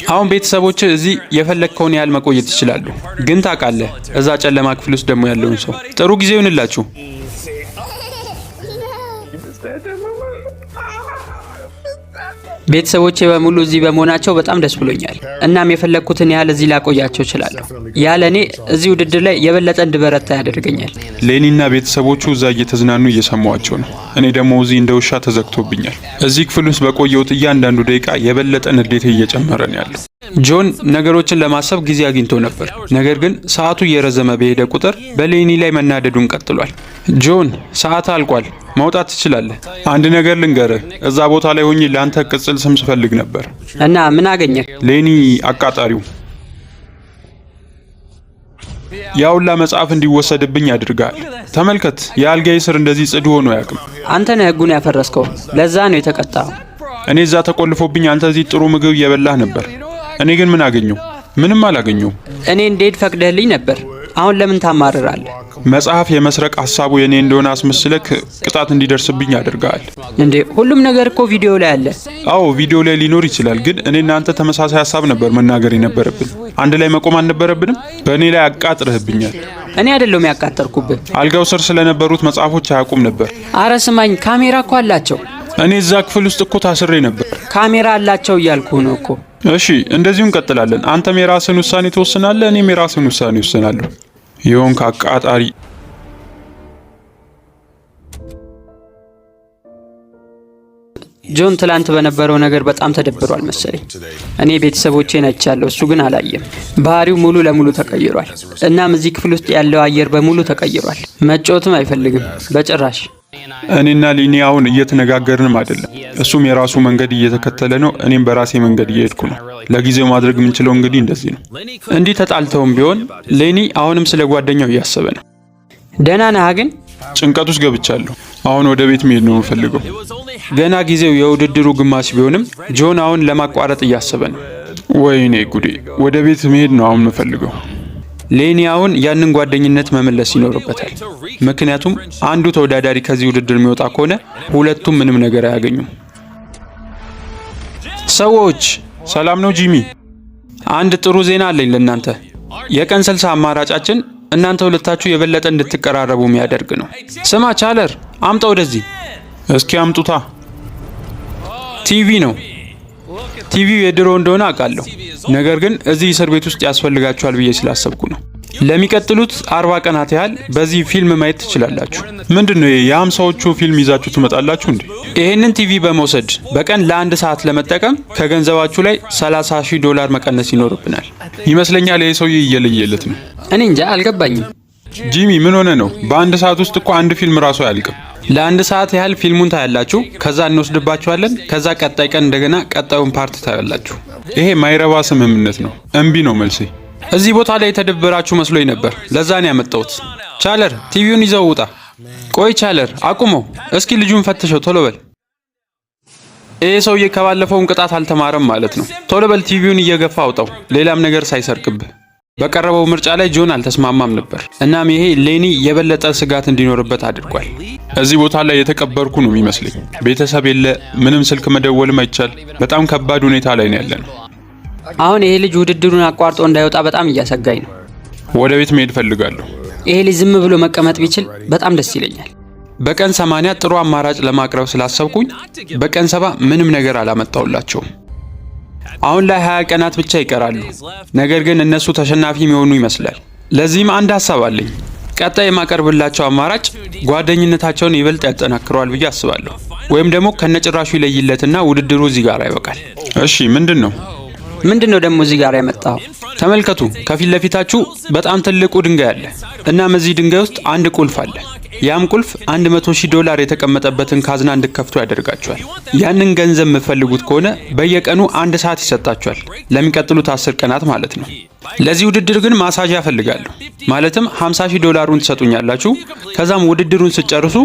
Speaker 3: አሁን ቤተሰቦች እዚህ የፈለግከውን ያህል መቆየት ይችላሉ። ግን ታውቃለህ፣ እዛ ጨለማ ክፍል ውስጥ ደግሞ ያለውን ሰው። ጥሩ ጊዜ ይሁንላችሁ።
Speaker 4: ቤተሰቦቼ በሙሉ እዚህ በመሆናቸው በጣም ደስ ብሎኛል። እናም የፈለግኩትን ያህል እዚህ ላቆያቸው እችላለሁ። ያለ እኔ እዚህ ውድድር ላይ የበለጠ እንድበረታ ያደርገኛል።
Speaker 2: ሌኒና ቤተሰቦቹ እዛ እየተዝናኑ እየሰሟቸው ነው። እኔ ደግሞ እዚህ እንደ ውሻ ተዘግቶብኛል። እዚህ ክፍል ውስጥ በቆየሁት እያንዳንዱ ደቂቃ የበለጠ ንዴቴ እየጨመረ ነው ያለው።
Speaker 3: ጆን ነገሮችን ለማሰብ ጊዜ አግኝቶ ነበር። ነገር ግን ሰዓቱ እየረዘመ በሄደ ቁጥር በሌኒ ላይ መናደዱን ቀጥሏል። ጆን ሰዓት አልቋል፣ መውጣት ትችላለህ።
Speaker 2: አንድ ነገር ልንገርህ፣ እዛ ቦታ ላይ ሆኜ ለአንተ ቅጽል ስም ስፈልግ ነበር።
Speaker 4: እና ምን አገኘህ?
Speaker 2: ሌኒ አቃጣሪው። ያውላ መጽሐፍ እንዲወሰድብኝ አድርጋል። ተመልከት፣ የአልጋዬ ስር እንደዚህ ጽዱ ሆኖ አያውቅም።
Speaker 4: አንተ ነህ ህጉን ያፈረስከው። ለዛ ነው የተቀጣው።
Speaker 2: እኔ እዛ ተቆልፎብኝ፣ አንተ እዚህ ጥሩ ምግብ እየበላህ ነበር። እኔ ግን ምን አገኘው? ምንም አላገኘው።
Speaker 4: እኔ እንዴት ፈቅደህልኝ ነበር። አሁን ለምን ታማርራለህ?
Speaker 2: መጽሐፍ የመስረቅ ሐሳቡ የኔ እንደሆነ አስመስለክ ቅጣት እንዲደርስብኝ አድርጋል።
Speaker 4: እንዴ ሁሉም ነገር እኮ ቪዲዮ ላይ አለ።
Speaker 2: አዎ ቪዲዮ ላይ ሊኖር ይችላል፣ ግን እኔና አንተ ተመሳሳይ ሐሳብ ነበር መናገር የነበረብን። አንድ ላይ መቆም አልነበረብንም? በእኔ ላይ አቃጥረህብኛል።
Speaker 4: እኔ አይደለሁም ያቃጠርኩብህ።
Speaker 2: አልጋው ስር ስለነበሩት መጽሐፎች አያውቁም ነበር።
Speaker 4: አረ ስማኝ፣ ካሜራ እኮ አላቸው።
Speaker 2: እኔ እዛ ክፍል ውስጥ እኮ ታስሬ ነበር።
Speaker 4: ካሜራ አላቸው እያልኩ ነው እኮ።
Speaker 2: እሺ እንደዚሁ እንቀጥላለን። አንተም የራስን ውሳኔ ትወስናለህ፣ እኔም የራስን ውሳኔ ወስናለሁ። ይሁን ከአቃጣሪ
Speaker 4: ጆን ትላንት በነበረው ነገር በጣም ተደብሯል መሰለኝ። እኔ ቤተሰቦቼን አይቻለሁ፣ እሱ ግን አላየም። ባህሪው ሙሉ ለሙሉ ተቀይሯል። እናም እዚህ ክፍል ውስጥ ያለው አየር በሙሉ ተቀይሯል። መጫወትም አይፈልግም በጭራሽ።
Speaker 2: እኔና ሊኒ አሁን እየተነጋገርንም አይደለም። እሱም የራሱ መንገድ እየተከተለ ነው፣ እኔም በራሴ መንገድ እየሄድኩ ነው። ለጊዜው ማድረግ የምንችለው እንግዲህ እንደዚህ ነው።
Speaker 3: እንዲህ ተጣልተውም ቢሆን ሌኒ አሁንም ስለ ጓደኛው እያሰበ ነው።
Speaker 4: ደህና ነህ ግን?
Speaker 2: ጭንቀት ውስጥ ገብቻለሁ። አሁን ወደ ቤት መሄድ ነው የምፈልገው።
Speaker 3: ገና ጊዜው የውድድሩ ግማሽ ቢሆንም ጆን አሁን ለማቋረጥ እያሰበ ነው።
Speaker 2: ወይኔ ጉዴ! ወደ ቤት መሄድ ነው አሁን የምፈልገው።
Speaker 3: ሌኒ አሁን ያንን ጓደኝነት መመለስ ይኖርበታል። ምክንያቱም አንዱ ተወዳዳሪ ከዚህ ውድድር የሚወጣ ከሆነ ሁለቱም ምንም ነገር አያገኙም። ሰዎች
Speaker 2: ሰላም ነው ጂሚ?
Speaker 3: አንድ ጥሩ ዜና አለኝ ለእናንተ። የቀን 60 አማራጫችን እናንተ ሁለታችሁ የበለጠ እንድትቀራረቡ የሚያደርግ ነው። ስማ ቻለር፣ አምጣ ወደዚህ።
Speaker 2: እስኪ አምጡታ።
Speaker 3: ቲቪ ነው። ቲቪው የድሮ እንደሆነ አውቃለሁ፣ ነገር ግን እዚህ እስር ቤት ውስጥ ያስፈልጋችኋል ብዬ ስላሰብኩ ነው። ለሚቀጥሉት 40 ቀናት ያህል በዚህ ፊልም ማየት ትችላላችሁ።
Speaker 2: ምንድነው የ50ዎቹ ፊልም ይዛችሁ ትመጣላችሁ እንዴ?
Speaker 3: ይሄንን ቲቪ በመውሰድ በቀን ለ1 ሰዓት ለመጠቀም ከገንዘባችሁ ላይ $30,000 መቀነስ ይኖርብናል
Speaker 2: ይመስለኛል። ይሄ ሰውዬ እየለየለት ነው።
Speaker 4: እኔ እንጃ አልገባኝም።
Speaker 2: ጂሚ ምን ሆነ ነው? በአንድ ሰዓት ውስጥ እኮ አንድ ፊልም ራሱ አያልቅም።
Speaker 3: ለ1 ሰዓት ያህል ፊልሙን ታያላችሁ፣ ከዛ እንወስድባችኋለን፣ ከዛ ቀጣይ ቀን እንደገና ቀጣዩን ፓርት ታያላችሁ።
Speaker 2: ይሄ ማይረባ ስምምነት ነው። እምቢ ነው መልሴ።
Speaker 3: እዚህ ቦታ ላይ የተደበራችሁ መስሎኝ ነበር፣ ለዛ ነው ያመጣሁት። ቻለር ቲቪውን ይዘው ውጣ። ቆይ ቻለር አቁመው፣ እስኪ ልጁን ፈትሸው፣ ቶሎ በል። ይሄ ሰውዬ ከባለፈውን ቅጣት አልተማረም ማለት ነው። ቶሎ በል ቲቪውን እየገፋ አውጣው፣ ሌላም ነገር ሳይሰርቅብህ። በቀረበው ምርጫ ላይ ጆን አልተስማማም ነበር። እናም ይሄ ሌኒ የበለጠ ስጋት እንዲኖርበት አድርጓል።
Speaker 2: እዚህ ቦታ ላይ የተቀበርኩ ነው የሚመስለኝ። ቤተሰብ የለ፣ ምንም ስልክ መደወልም አይቻል። በጣም ከባድ ሁኔታ ላይ ነው ያለነው።
Speaker 4: አሁን ይሄ ልጅ ውድድሩን አቋርጦ እንዳይወጣ በጣም እያሰጋኝ ነው።
Speaker 2: ወደ ቤት መሄድ ፈልጋለሁ።
Speaker 4: ይሄ ልጅ ዝም ብሎ መቀመጥ ቢችል በጣም ደስ ይለኛል።
Speaker 3: በቀን 80 ጥሩ አማራጭ ለማቅረብ ስላሰብኩኝ በቀን 70 ምንም ነገር አላመጣውላቸውም። አሁን ላይ 20 ቀናት ብቻ ይቀራሉ። ነገር ግን እነሱ ተሸናፊ የሚሆኑ ይመስላል። ለዚህም አንድ ሀሳብ አለኝ። ቀጣይ የማቀርብላቸው አማራጭ ጓደኝነታቸውን ይበልጥ ያጠናክረዋል ብዬ አስባለሁ። ወይም ደግሞ ከነጭራሹ ይለይለትና ውድድሩ እዚህ ጋር ይበቃል።
Speaker 2: እሺ ምንድነው
Speaker 4: ደግሞ እዚህ ጋር ያመጣው?
Speaker 3: ተመልከቱ፣ ከፊት ለፊታችሁ በጣም ትልቁ ድንጋይ አለ። እናም እዚህ ድንጋይ ውስጥ አንድ ቁልፍ አለ። ያም ቁልፍ $100,000 የተቀመጠበትን ካዝና እንድትከፍቱ ያደርጋችኋል። ያንን ገንዘብ የምትፈልጉት ከሆነ በየቀኑ 1 ሰዓት ይሰጣችኋል፣ ለሚቀጥሉት 10 ቀናት ማለት ነው። ለዚህ ውድድር ግን ማሳጃ እፈልጋለሁ። ማለትም $50,000 ትሰጡኛላችሁ። ከዛም ውድድሩን ስጨርሱ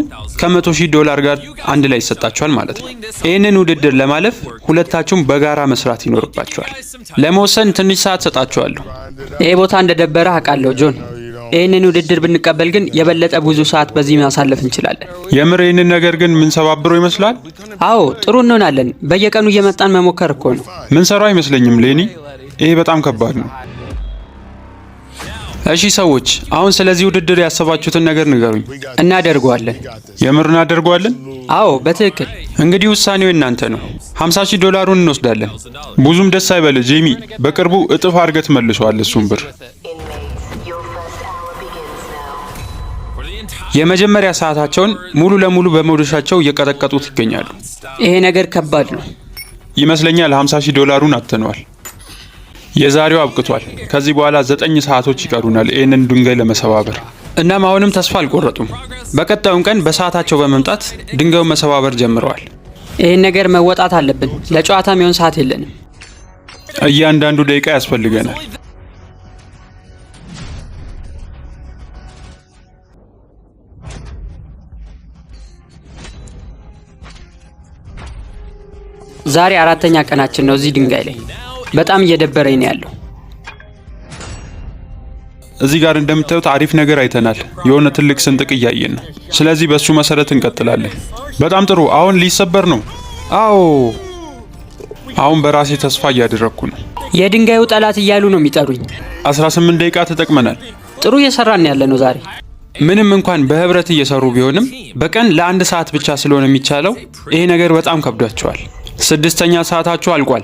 Speaker 3: ከ100,000 ጋር አንድ ላይ ይሰጣችኋል ማለት ነው። ይህንን ውድድር ለማለፍ ሁለታችሁም በጋራ መስራት ይኖርባችኋል። ለመወሰን ትንሽ ሰዓት ሰጣችኋለሁ።
Speaker 4: ይሄ ቦታ እንደደበረ አውቃለሁ ጆን። ይህንን ውድድር ብንቀበል ግን የበለጠ ብዙ ሰዓት በዚህ ማሳለፍ እንችላለን።
Speaker 2: የምር ይህንን ነገር ግን ምን ሰባብረው ይመስላል?
Speaker 4: አዎ ጥሩ እንሆናለን። በየቀኑ እየመጣን መሞከር እኮ ነው።
Speaker 2: ምን ሰራው አይመስለኝም ሌኒ። ይሄ በጣም ከባድ ነው።
Speaker 3: እሺ ሰዎች፣ አሁን ስለዚህ ውድድር ያሰባችሁትን ነገር ንገሩኝ።
Speaker 4: እናደርገዋለን።
Speaker 2: የምር እናደርገዋለን?
Speaker 4: አዎ በትክክል።
Speaker 3: እንግዲህ ውሳኔው እናንተ ነው። $50,000 እንወስዳለን።
Speaker 2: ብዙም ደስ አይበል ጄሚ፣ በቅርቡ እጥፍ አድርገህ ትመልሰዋለህ እሱን ብር።
Speaker 3: የመጀመሪያ ሰዓታቸውን ሙሉ ለሙሉ በመዶሻቸው እየቀጠቀጡት ይገኛሉ።
Speaker 4: ይሄ ነገር ከባድ ነው
Speaker 2: ይመስለኛል። $50,000 አጥተነዋል። የዛሬው አብቅቷል። ከዚህ በኋላ 9 ሰዓቶች ይቀሩናል ይህንን ድንጋይ ለመሰባበር።
Speaker 3: እናም አሁንም ተስፋ አልቆረጡም። በቀጣዩም ቀን በሰዓታቸው በመምጣት ድንጋዩን መሰባበር ጀምረዋል።
Speaker 4: ይህን ነገር መወጣት አለብን። ለጨዋታ የሚሆን ሰዓት የለንም።
Speaker 2: እያንዳንዱ ደቂቃ ያስፈልገናል።
Speaker 4: ዛሬ 4ኛ ቀናችን ነው እዚህ ድንጋይ ላይ። በጣም እየደበረኝ ነው ያለው።
Speaker 2: እዚህ ጋር እንደምታዩት አሪፍ ነገር አይተናል። የሆነ ትልቅ ስንጥቅ እያየን ነው። ስለዚህ በሱ መሰረት እንቀጥላለን። በጣም ጥሩ። አሁን ሊሰበር ነው።
Speaker 3: አዎ፣
Speaker 2: አሁን በራሴ ተስፋ እያደረግኩ ነው።
Speaker 4: የድንጋዩ ጠላት እያሉ ነው የሚጠሩኝ።
Speaker 2: 18 ደቂቃ ተጠቅመናል።
Speaker 4: ጥሩ እየሰራን ያለ ነው ዛሬ።
Speaker 3: ምንም እንኳን በህብረት እየሰሩ ቢሆንም በቀን ለ1 ሰዓት ብቻ ስለሆነ የሚቻለው ይሄ ነገር በጣም ከብዷቸዋል። 6ኛ ሰዓታቸው አልቋል።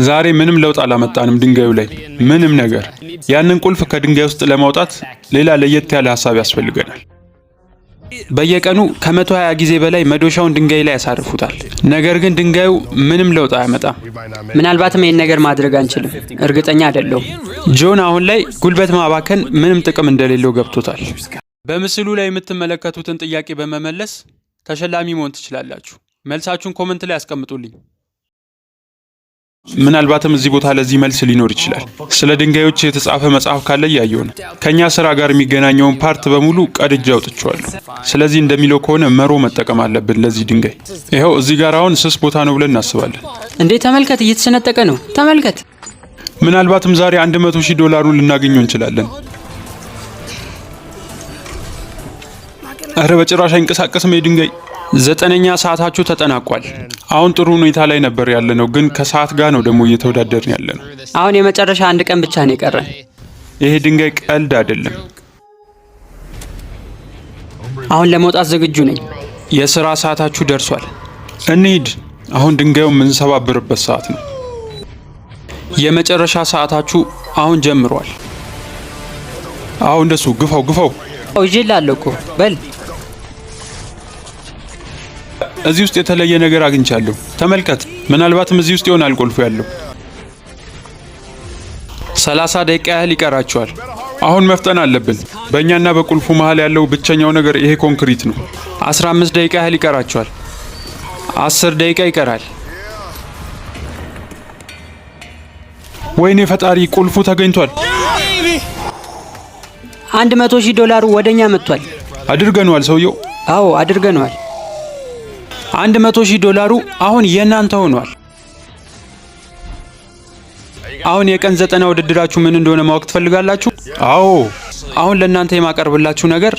Speaker 2: ዛሬ ምንም ለውጥ አላመጣንም ድንጋዩ ላይ ምንም ነገር። ያንን ቁልፍ ከድንጋይ ውስጥ ለማውጣት ሌላ ለየት ያለ ሀሳብ ያስፈልገናል።
Speaker 3: በየቀኑ ከ120 ጊዜ በላይ መዶሻውን ድንጋይ ላይ ያሳርፉታል። ነገር ግን ድንጋዩ ምንም ለውጥ አያመጣም።
Speaker 4: ምናልባትም ይህን ነገር ማድረግ አንችልም። እርግጠኛ አይደለሁም።
Speaker 3: ጆን አሁን ላይ ጉልበት ማባከን ምንም ጥቅም እንደሌለው ገብቶታል። በምስሉ ላይ የምትመለከቱትን ጥያቄ በመመለስ ተሸላሚ መሆን ትችላላችሁ። መልሳችሁን ኮመንት ላይ አስቀምጡልኝ።
Speaker 2: ምናልባትም እዚህ ቦታ ለዚህ መልስ ሊኖር ይችላል። ስለ ድንጋዮች የተጻፈ መጽሐፍ ካለ እያየሁ ነው። ከኛ ስራ ጋር የሚገናኘውን ፓርት በሙሉ ቀድጄ አውጥቼዋለሁ። ስለዚህ እንደሚለው ከሆነ መሮ መጠቀም አለብን ለዚህ ድንጋይ። ይኸው እዚህ ጋር አሁን ስስ ቦታ ነው ብለን እናስባለን።
Speaker 4: እንዴ ተመልከት፣ እየተሰነጠቀ ነው። ተመልከት።
Speaker 2: ምናልባትም ዛሬ $100,000 ልናገኘው እንችላለን። አረ በጭራሽ አይንቀሳቀስም ድንጋይ።
Speaker 3: 9ኛ ሰዓታችሁ ተጠናቋል።
Speaker 2: አሁን ጥሩ ሁኔታ ላይ ነበር ያለነው፣ ግን ከሰዓት ጋር ነው ደግሞ እየተወዳደርን ያለነው።
Speaker 4: አሁን የመጨረሻ 1 ቀን ብቻ ነው የቀረን።
Speaker 2: ይሄ ድንጋይ ቀልድ አይደለም።
Speaker 4: አሁን ለመውጣት ዝግጁ ነኝ።
Speaker 3: የሥራ ሰዓታችሁ ደርሷል።
Speaker 2: እንሂድ። አሁን ድንጋዩን የምንሰባብርበት ሰዓት ነው።
Speaker 3: የመጨረሻ ሰዓታችሁ አሁን ጀምሯል።
Speaker 2: አሁን እንደሱ ግፋው ግፋው።
Speaker 4: ይዤልሃለሁ እኮ በል።
Speaker 2: እዚህ ውስጥ የተለየ ነገር አግኝቻለሁ። ተመልከት። ምናልባትም እዚህ ውስጥ ይሆናል ቁልፉ ያለው።
Speaker 3: 30 ደቂቃ ያህል ይቀራችኋል።
Speaker 2: አሁን መፍጠን አለብን። በእኛና በቁልፉ መሃል ያለው ብቸኛው ነገር ይሄ ኮንክሪት ነው።
Speaker 3: 15 ደቂቃ ያህል ይቀራችኋል። 10 ደቂቃ ይቀራል።
Speaker 2: ወይኔ ፈጣሪ፣ ቁልፉ ተገኝቷል።
Speaker 4: $100,000 ወደኛ መጥቷል።
Speaker 2: አድርገነዋል ሰውየው።
Speaker 4: አዎ አድርገነዋል።
Speaker 3: $100,000 አሁን የእናንተ ሆኗል። አሁን የቀን 90 ውድድራችሁ ምን እንደሆነ ማወቅ ትፈልጋላችሁ?
Speaker 2: አዎ።
Speaker 3: አሁን ለእናንተ የማቀርብላችሁ ነገር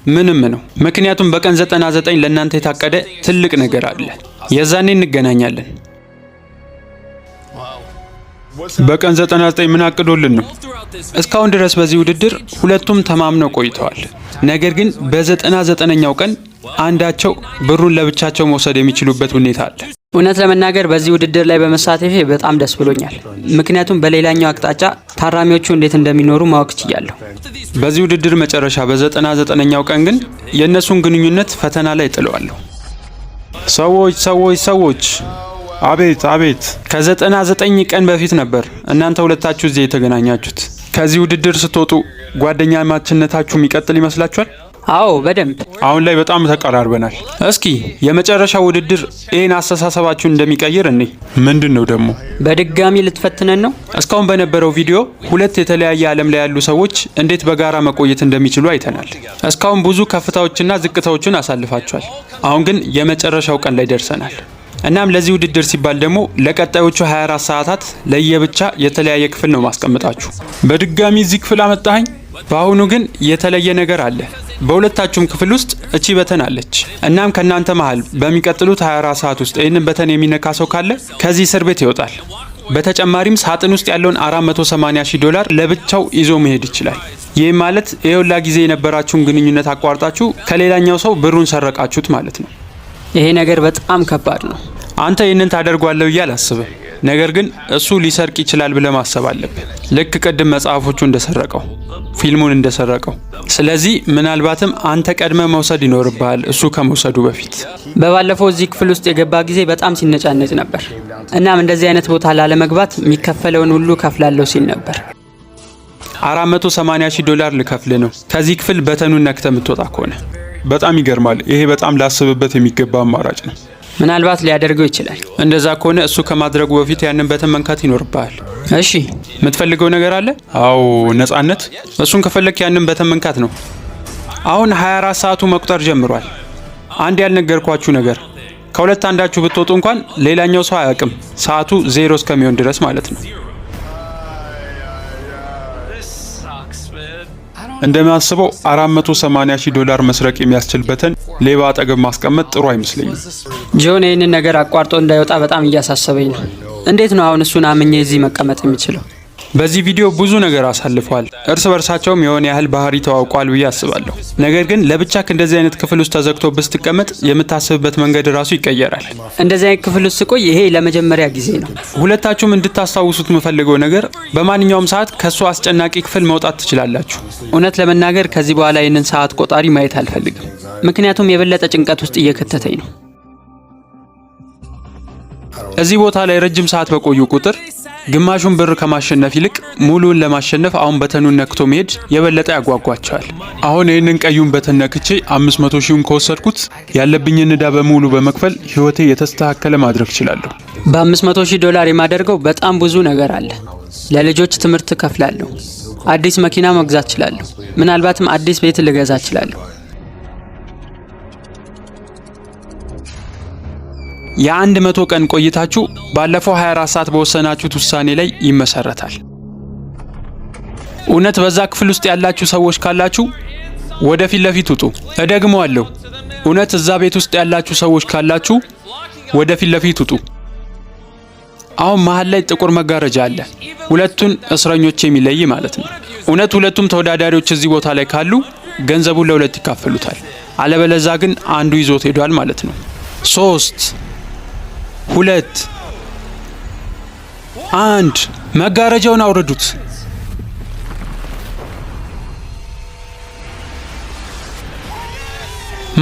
Speaker 3: ምንም ነው። ምክንያቱም በቀን 99 ለእናንተ የታቀደ ትልቅ ነገር አለ። የዛኔ እንገናኛለን።
Speaker 2: በቀን 99 ምን አቅዶልን ነው?
Speaker 3: እስካሁን ድረስ በዚህ ውድድር ሁለቱም ተማምነው ቆይተዋል። ነገር ግን በ99ኛው ቀን አንዳቸው ብሩን ለብቻቸው መውሰድ የሚችሉበት ሁኔታ አለ።
Speaker 4: እውነት ለመናገር በዚህ ውድድር ላይ በመሳተፌ በጣም ደስ ብሎኛል። ምክንያቱም በሌላኛው አቅጣጫ ታራሚዎቹ እንዴት እንደሚኖሩ ማወቅ ችያለሁ።
Speaker 3: በዚህ ውድድር መጨረሻ በ99ኛው ቀን ግን የእነሱን ግንኙነት ፈተና ላይ ጥለዋለሁ።
Speaker 2: ሰዎች አቤት አቤት።
Speaker 3: ከ99 ቀን በፊት ነበር እናንተ ሁለታችሁ እዚህ የተገናኛችሁት። ከዚህ ውድድር ስትወጡ ጓደኛማችነታችሁ የሚቀጥል ይመስላችኋል?
Speaker 4: አዎ በደንብ።
Speaker 2: አሁን ላይ በጣም ተቀራርበናል።
Speaker 3: እስኪ የመጨረሻው ውድድር ይህን አስተሳሰባችሁን እንደሚቀይር እኔ
Speaker 2: ምንድን ነው ደግሞ?
Speaker 4: በድጋሚ ልትፈትነን ነው?
Speaker 3: እስካሁን በነበረው ቪዲዮ ሁለት የተለያየ ዓለም ላይ ያሉ ሰዎች እንዴት በጋራ መቆየት እንደሚችሉ አይተናል። እስካሁን ብዙ ከፍታዎችና ዝቅታዎችን አሳልፋችኋል። አሁን ግን የመጨረሻው ቀን ላይ ደርሰናል። እናም ለዚህ ውድድር ሲባል ደግሞ ለቀጣዮቹ 24 ሰዓታት ለየብቻ የተለያየ ክፍል ነው ማስቀምጣችሁ።
Speaker 2: በድጋሚ እዚህ ክፍል አመጣኸኝ?
Speaker 3: በአሁኑ ግን የተለየ ነገር አለ። በሁለታችሁም ክፍል ውስጥ እቺ በተን አለች። እናም ከናንተ መሃል በሚቀጥሉት 24 ሰዓት ውስጥ ይህንን በተን የሚነካ ሰው ካለ ከዚህ እስር ቤት ይወጣል። በተጨማሪም ሳጥን ውስጥ ያለውን $480,000 ለብቻው ይዞ መሄድ ይችላል። ይህም ማለት የሁላ ጊዜ የነበራችሁን ግንኙነት አቋርጣችሁ ከሌላኛው ሰው ብሩን ሰረቃችሁት ማለት ነው።
Speaker 4: ይሄ ነገር በጣም ከባድ ነው።
Speaker 3: አንተ ይህንን ታደርጓለህ ብዬ አላስብም። ነገር ግን እሱ ሊሰርቅ ይችላል ብለህ ማሰብ አለብህ። ልክ ቅድም መጽሐፎቹ እንደሰረቀው፣ ፊልሙን እንደሰረቀው። ስለዚህ ምናልባትም አንተ ቀድመ መውሰድ ይኖርብሃል እሱ ከመውሰዱ በፊት።
Speaker 4: በባለፈው እዚህ ክፍል ውስጥ የገባ ጊዜ በጣም ሲነጫነጭ ነበር። እናም እንደዚህ አይነት ቦታ ላለመግባት የሚከፈለውን ሁሉ ከፍላለሁ ሲል ነበር።
Speaker 3: $480,000 ልከፍል ነው ከዚህ ክፍል በተኑን ነክተ የምትወጣ ከሆነ።
Speaker 1: በጣም ይገርማል። ይሄ በጣም ላስብበት የሚገባ አማራጭ ነው።
Speaker 4: ምናልባት ሊያደርገው ይችላል።
Speaker 3: እንደዛ ከሆነ እሱ ከማድረጉ በፊት ያንን በተን መንካት ይኖርብሃል።
Speaker 4: እሺ፣
Speaker 3: የምትፈልገው ነገር አለ?
Speaker 1: አዎ፣ ነጻነት።
Speaker 3: እሱን ከፈለክ ያንን በተን መንካት ነው። አሁን 24 ሰዓቱ መቁጠር ጀምሯል። አንድ ያልነገርኳችሁ ነገር፣ ከሁለት አንዳችሁ ብትወጡ እንኳን ሌላኛው ሰው አያውቅም፣ ሰዓቱ 0 እስከሚሆን ድረስ ማለት ነው።
Speaker 1: እንደማስበው $480,000 መስረቅ የሚያስችል በተን ሌባ አጠገብ ማስቀመጥ ጥሩ አይመስለኝም።
Speaker 4: ጆን ይህንን ነገር አቋርጦ እንዳይወጣ በጣም እያሳሰበኝ ነው። እንዴት ነው አሁን እሱን አምኜ እዚህ መቀመጥ የሚችለው?
Speaker 3: በዚህ ቪዲዮ ብዙ ነገር አሳልፈዋል። እርስ በርሳቸውም የሆነ ያህል ባህሪ ተዋውቋል ብዬ አስባለሁ። ነገር ግን ለብቻክ እንደዚህ አይነት ክፍል ውስጥ ተዘግቶ ብትቀመጥ የምታስብበት መንገድ ራሱ ይቀየራል።
Speaker 4: እንደዚህ አይነት ክፍል ውስጥ ስቆይ ይሄ ለመጀመሪያ ጊዜ ነው።
Speaker 3: ሁለታችሁም እንድታስታውሱት የምፈልገው ነገር በማንኛውም ሰዓት ከሱ አስጨናቂ ክፍል መውጣት ትችላላችሁ።
Speaker 4: እውነት ለመናገር ከዚህ በኋላ ይህንን ሰዓት ቆጣሪ ማየት አልፈልግም፣ ምክንያቱም የበለጠ ጭንቀት ውስጥ እየከተተኝ ነው።
Speaker 3: እዚህ ቦታ ላይ ረጅም ሰዓት በቆዩ ቁጥር ግማሹን ብር ከማሸነፍ ይልቅ ሙሉን ለማሸነፍ አሁን በተኑን ነክቶ መሄድ የበለጠ ያጓጓቸዋል።
Speaker 1: አሁን ይህንን ቀዩን በተን ነክቼ 500,000 ከወሰድኩት ያለብኝን ዕዳ በሙሉ በመክፈል ህይወቴ የተስተካከለ ማድረግ እችላለሁ።
Speaker 4: በ$500,000 የማደርገው በጣም ብዙ ነገር አለ። ለልጆች ትምህርት ከፍላለሁ፣ አዲስ መኪና መግዛት እችላለሁ፣ ምናልባትም አዲስ ቤት ልገዛ እችላለሁ።
Speaker 3: የ100 ቀን ቆይታችሁ ባለፈው 24 ሰዓት በወሰናችሁት ውሳኔ ላይ ይመሰረታል። እውነት በዛ ክፍል ውስጥ ያላችሁ ሰዎች ካላችሁ ወደ ፊት ለፊት ውጡ። እደግመዋለሁ፣ እውነት እዛ ቤት ውስጥ ያላችሁ ሰዎች ካላችሁ ወደ ፊት ለፊት ውጡ። አሁን መሀል ላይ ጥቁር መጋረጃ አለ፣ ሁለቱን እስረኞች የሚለይ ማለት ነው። እውነት ሁለቱም ተወዳዳሪዎች እዚህ ቦታ ላይ ካሉ ገንዘቡን ለሁለት ይካፈሉታል። አለበለዛ ግን አንዱ ይዞት ሄዷል ማለት ነው። 3 2 1 መጋረጃውን አውርዱት።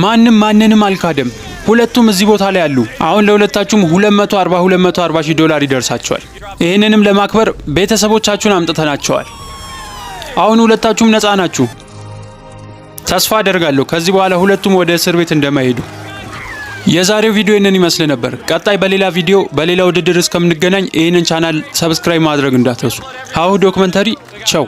Speaker 3: ማንንም አልካደም። ሁለቱም እዚህ ቦታ ላይ አሉ። አሁን ለሁለታችሁም $240,000 ይደርሳቸዋል። ይህንንም ለማክበር ቤተሰቦቻችሁን አምጥተናቸዋል። አሁን ሁለታችሁም ነፃ ናችሁ። ተስፋ አደርጋለሁ ከዚህ በኋላ ሁለቱም ወደ እስር ቤት እንደማይሄዱ። የዛሬው ቪዲዮ ይህንን ይመስል ነበር። ቀጣይ በሌላ ቪዲዮ በሌላ ውድድር እስከምንገናኝ ይህንን ቻናል ሰብስክራይብ ማድረግ እንዳትረሱ። ሀሁ ዶክመንተሪ ቻው።